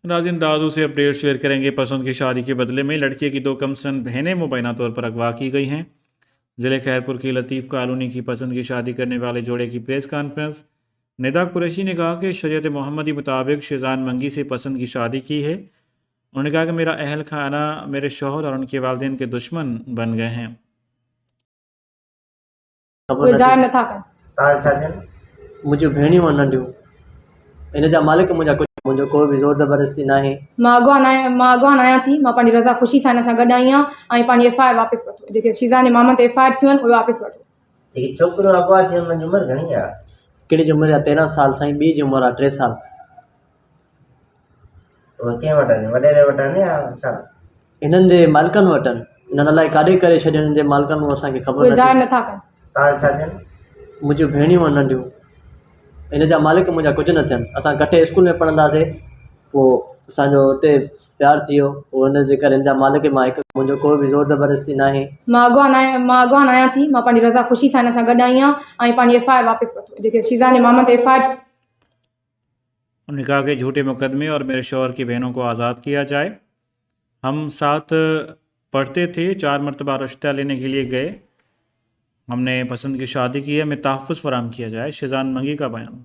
नाज़रीन, दादू से update share करेंगे। पसंद की शादी के बदले में लड़के की 2 कमसन बहनें मुबैना तौर पर अगवा की गई हैं। ज़िले खैरपुर की लतीफ़ कॉलोनी की पसंद की शादी करने वाले जोड़े की प्रेस कॉन्फ्रेंस। निदा कुरैशी ने कहा कि शरीयत मोहम्मदी मुताबिक शेजान मंगी से पसंद की शादी की है। उन्होंने कहा कि मेरा अहल खाना मेरे शौहर और उनके वालिदैन के दुश्मन बन गए हैं। कोई ज़ाहिर नथा कनि मुझे भेणियूं आहिनि नंढियूं, इन जा मालिक मुंहिंजो कोई बि ज़ोर ज़बरदस्ती नाहे। मां अॻवान आहियां थी। मां पंहिंजी रज़ा ख़ुशी सां हिन सां गॾु आई आहियां ऐं पंहिंजी FIR वापसि वठो। जेके शीज़ान जे मामले ते FIR थियूं आहिनि उहे वापसि वठो। जेकी छोकिरियूं अगवा थियूं उन्हनि जी उमिरि घणी आहे? हिकिड़ी जी उमिरि आहे 13 साल साईं, ॿी जी उमिरि आहे 3 साल। उहे कंहिं वटि आहिनि? वॾेरे वटि आहिनि या छा? हिननि जे मालिकनि वटि आहिनि। हिननि अलाए काॾे करे छॾियो हिननि जे मालिकनि, उहो असांखे ख़बर कोई नथी। ज़ाहिर नथा कनि। तव्हां छा थियनि? मुंहिंजियूं भेणियूं आहिनि नंढियूं, हिन जा मालिक मुंहिंजा कुझु न थियनि। असां इकठे स्कूल में पढ़ंदासीं, पोइ असांजो हुते प्यारु थी वियो। पोइ हुन जे करे हिन जा मालिक मां हिकु, मुंहिंजो कोई बि ज़ोर ज़बरदस्ती नाहे। मां अॻवान आहियां थी। मां पंहिंजी रज़ा ख़ुशी सां हिन सां गॾु आई आहियां ऐं पंहिंजी FIR वापसि वठो। जेके शीज़ान जे मामले ते FIR। उन्होंने कहा कि झूठे मुकदमे और मेरे शौहर की बहनों को आज़ाद किया जाए। हम साथ पढ़ते थे, 4 मरतबा रिश्ता लेने के लिए गए। हमने पसंद की शादी की है, हमें तहफ़्फ़ुज़ फराहम किया जाए। शेजान मंगी का बयान।